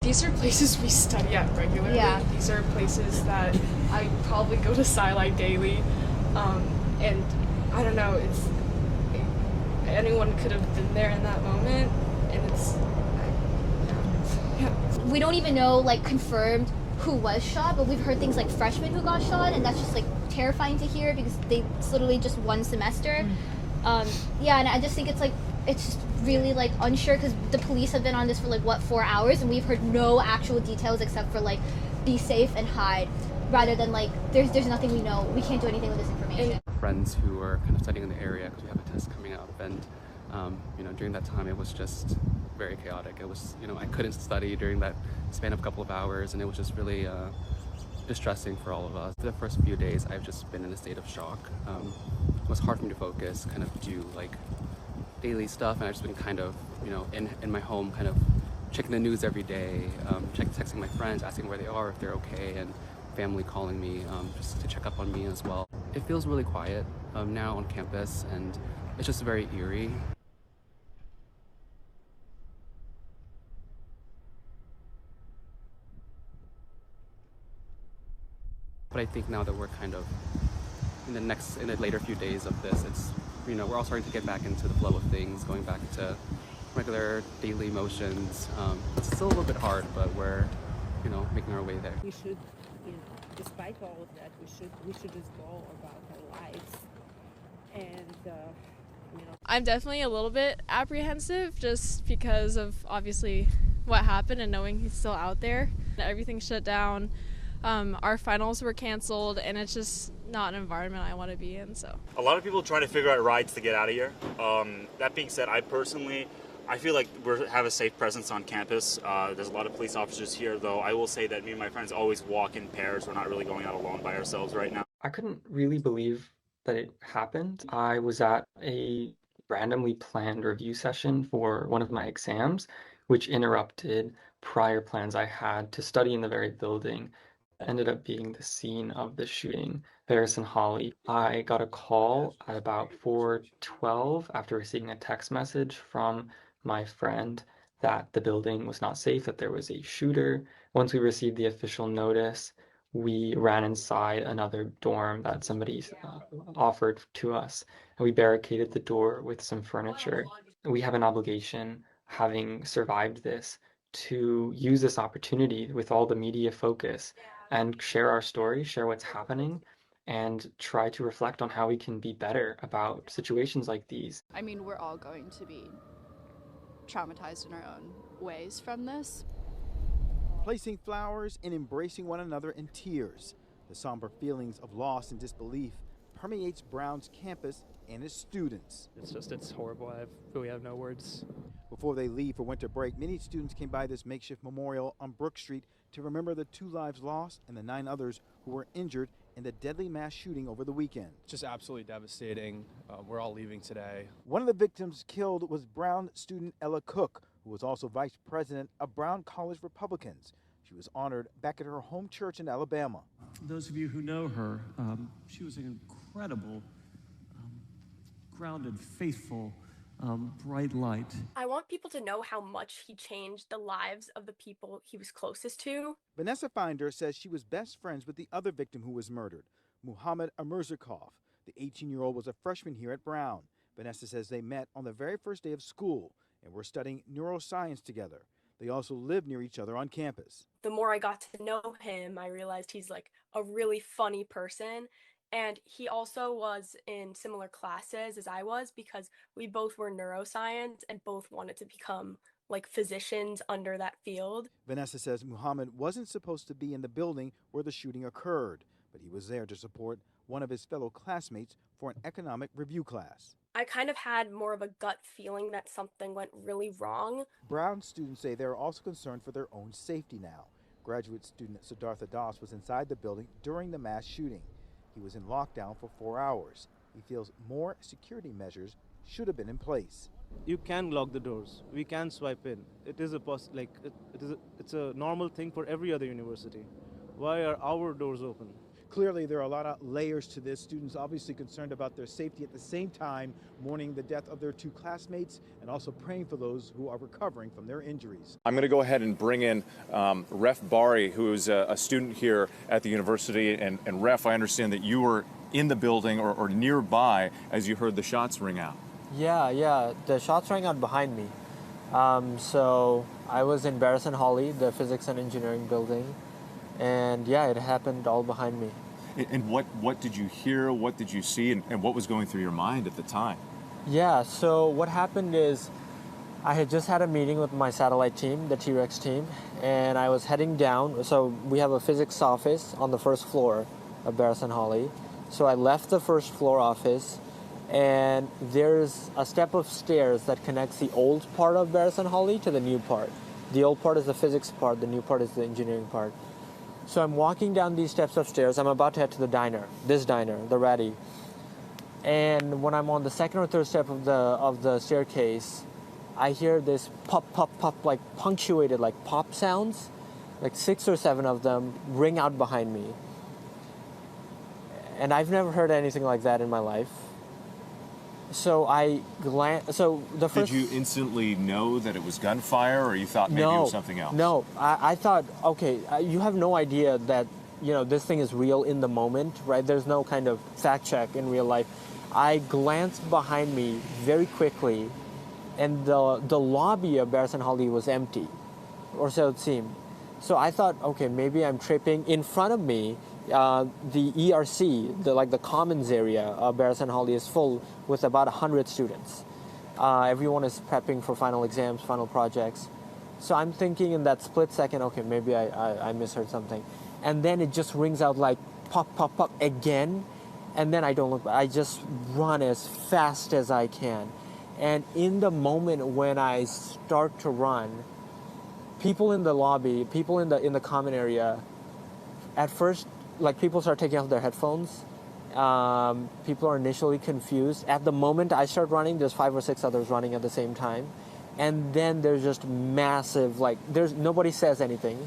These are places we study at regularly. Yeah. These are places that I probably go to Sci daily. And I don't know, anyone could have been there in that moment, and yeah. We don't even know, like, confirmed who was shot, but we've heard things like freshmen who got shot, and that's just, like, terrifying to hear because it's literally just one semester. Yeah, and I just think it's just really, like, unsure because the police have been on this for, like, 4 hours, and we've heard no actual details except for, like, be safe and hide, rather than, like, there's nothing we know. We can't do anything with this information. Friends who are kind of studying in the area because we have a test coming up, and during that time it was just very chaotic. It was, I couldn't study during that span of a couple of hours, and it was just really distressing for all of us. For the first few days I've just been in a state of shock. It was hard for me to focus, kind of do like daily stuff, and I've just been kind of in my home, kind of checking the news every day, texting my friends, asking where they are, if they're okay, and family calling me just to check up on me as well. It feels really quiet now on campus, and it's just very eerie. But I think now that we're kind of in the later few days of this, it's, we're all starting to get back into the flow of things, going back to regular daily motions. It's still a little bit hard, but we're, making our way there. We should, despite all of that, we should just go about our lives. And, I'm definitely a little bit apprehensive just because of obviously what happened and knowing he's still out there. Everything shut down. Our finals were canceled, and it's just not an environment I want to be in. So a lot of people trying to figure out rides to get out of here. That being said, I feel like we have a safe presence on campus. There's a lot of police officers here, though. I will say that me and my friends always walk in pairs. We're not really going out alone by ourselves right now. I couldn't really believe that it happened. I was at a randomly planned review session for one of my exams, which interrupted prior plans I had to study in the very building. Ended up being the scene of the shooting. Ferris and Holly. I got a call at about 4:12 after receiving a text message from my friend that the building was not safe, that there was a shooter. Once we received the official notice, we ran inside another dorm that somebody offered to us, and we barricaded the door with some furniture. We have an obligation, having survived this, to use this opportunity with all the media focus and share our story, share what's happening, and try to reflect on how we can be better about situations like these. I mean, we're all going to be traumatized in our own ways from this. Placing flowers and embracing one another in tears. The somber feelings of loss and disbelief permeates Brown's campus and its students. It's horrible. I really have no words. Before they leave for winter break, many students came by this makeshift memorial on Brook Street to remember the 2 lives lost and the 9 others who were injured in the deadly mass shooting over the weekend. Just absolutely devastating. We're all leaving today. One of the victims killed was Brown student Ella Cook, who was also vice president of Brown College Republicans. She was honored back at her home church in Alabama. Those of you who know her, she was an incredible, grounded, faithful, bright light. I want people to know how much he changed the lives of the people he was closest to. Vanessa Finder says she was best friends with the other victim who was murdered, Muhammad Amurzakov. The 18-year-old was a freshman here at Brown. Vanessa says they met on the very first day of school and were studying neuroscience together. They also lived near each other on campus. The more I got to know him, I realized he's like a really funny person. And he also was in similar classes as I was because we both were neuroscience and both wanted to become like physicians under that field. Vanessa says Muhammad wasn't supposed to be in the building where the shooting occurred, but he was there to support one of his fellow classmates for an economic review class. I kind of had more of a gut feeling that something went really wrong. Brown students say they're also concerned for their own safety now. Graduate student Siddhartha Das was inside the building during the mass shooting. He was in lockdown for 4 hours. He feels more security measures should have been in place. You can lock the doors. We can swipe in. It is it's a normal thing for every other university. Why are our doors open? Clearly, there are a lot of layers to this. Students obviously concerned about their safety, at the same time mourning the death of their two classmates and also praying for those who are recovering from their injuries. I'm going to go ahead and bring in Ref Bari, who is a student here at the university. And Ref, I understand that you were in the building or nearby as you heard the shots ring out. Yeah, the shots rang out behind me. So I was in Barrison Hawley, the physics and engineering building, and yeah, it happened all behind me. And what did you hear? What did you see? And what was going through your mind at the time? Yeah, so what happened is I had just had a meeting with my satellite team, the T-Rex team, and I was heading down. So we have a physics office on the first floor of Barrison Hawley. So I left the first floor office, and there's a step of stairs that connects the old part of Barrison Hawley to the new part. The old part is the physics part, the new part is the engineering part. So I'm walking down these steps of stairs. I'm about to head to the diner, this diner, the Ratty. And when I'm on the second or third step of the staircase, I hear this pop, pop, pop, like punctuated, like pop sounds, like 6 or 7 of them ring out behind me. And I've never heard anything like that in my life. So the first. Did you instantly know that it was gunfire, or you thought maybe it was something else? No, I thought, okay, you have no idea that, this thing is real in the moment, right? There's no kind of fact check in real life. I glanced behind me very quickly, and the lobby of Barrison Hawley was empty, or so it seemed. So I thought, okay, maybe I'm tripping. In front of me, the ERC, the commons area of Barrison Hawley is full with about 100 students. Everyone is prepping for final exams, final projects. So I'm thinking in that split second, okay, maybe I misheard something. And then it just rings out like pop, pop, pop again. And then I don't look back. I just run as fast as I can. And in the moment when I start to run, people in the lobby, people in the common area, at first, people start taking off their headphones. People are initially confused. At the moment I start running, there's 5 or 6 others running at the same time. And then there's just massive, nobody says anything.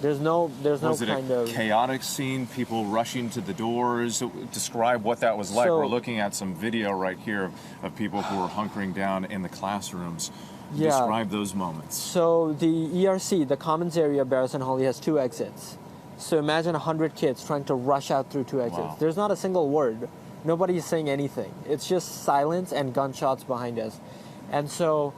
There's no Was it kind a of chaotic scene, people rushing to the doors? Describe what that was like. So- We're looking at some video right here of people who were hunkering down in the classrooms. Yeah. Describe those moments. So the ERC, the commons area of Barrison Hawley, has 2 exits. So imagine 100 kids trying to rush out through 2 exits. Wow. There's not a single word. Nobody is saying anything. It's just silence and gunshots behind us. And so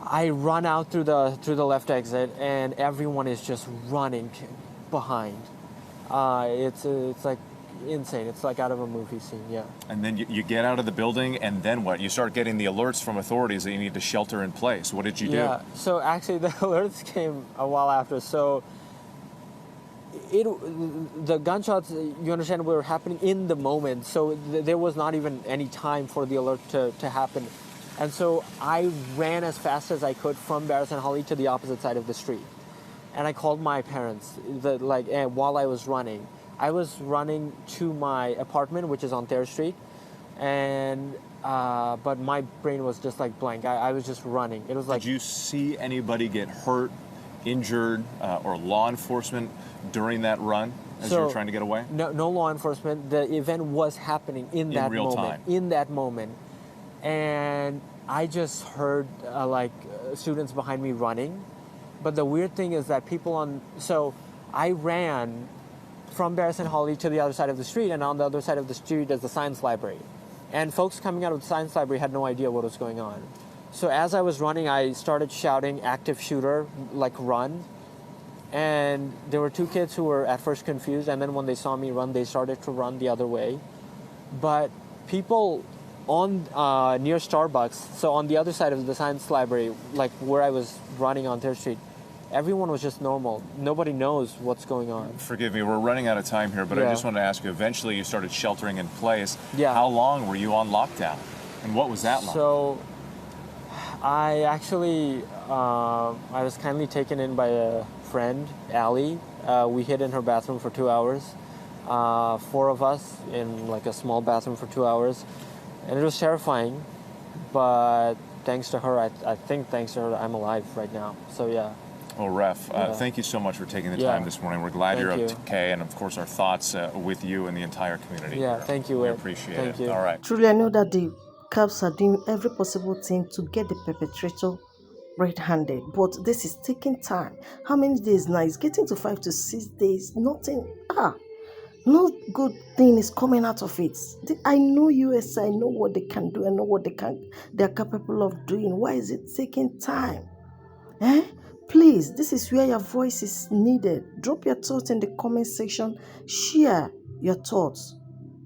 I run out through the left exit, and everyone is just running behind. It's like insane. It's like out of a movie scene, yeah. And then you get out of the building, and then what? You start getting the alerts from authorities that you need to shelter in place. What did you do? Yeah, so actually the alerts came a while after. So the gunshots, you understand, were happening in the moment. So there was not even any time for the alert to happen. And so I ran as fast as I could from Barrison Hawley to the opposite side of the street. And I called my parents while I was running. I was running to my apartment, which is on Thayer Street, and but my brain was just like blank. I was just running. It was like. Did you see anybody get hurt, injured, or law enforcement during that run as you were trying to get away? No law enforcement. The event was happening in that real moment. time. In that moment, and I just heard students behind me running. But the weird thing is that so I ran from Barrison Hawley to the other side of the street, and on the other side of the street is the science library. And folks coming out of the science library had no idea what was going on. So as I was running, I started shouting, "Active shooter," run. And there were 2 kids who were at first confused, and then when they saw me run, they started to run the other way. But people on near Starbucks, so on the other side of the science library, where I was running on Thayer Street, everyone was just normal. Nobody knows what's going on. Forgive me, we're running out of time here, but I just wanted to ask you, eventually you started sheltering in place. Yeah. How long were you on lockdown? And what was that like? So I actually, I was kindly taken in by a friend, Allie. We hid in her bathroom for 2 hours. 4 of us in a small bathroom for 2 hours. And it was terrifying, but thanks to her, I think thanks to her, I'm alive right now. So yeah. Well, Ref, Yeah. thank you so much for taking the Yeah. time this morning. We're glad Thank you're you. okay, and of course, our thoughts with you and the entire community. Yeah, thank you, We Ed. appreciate Thank it. you. All right. Truly, I know that the cops are doing every possible thing to get the perpetrator red-handed, but this is taking time. How many days now? It's getting to 5 to 6 days. Nothing. No good thing is coming out of it. I know US. I know what they can do. I know what they're capable of doing. Why is it taking time? Please, this is where your voice is needed. Drop your thoughts in the comment section. Share your thoughts.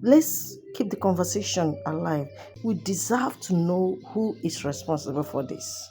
Let's keep the conversation alive. We deserve to know who is responsible for this.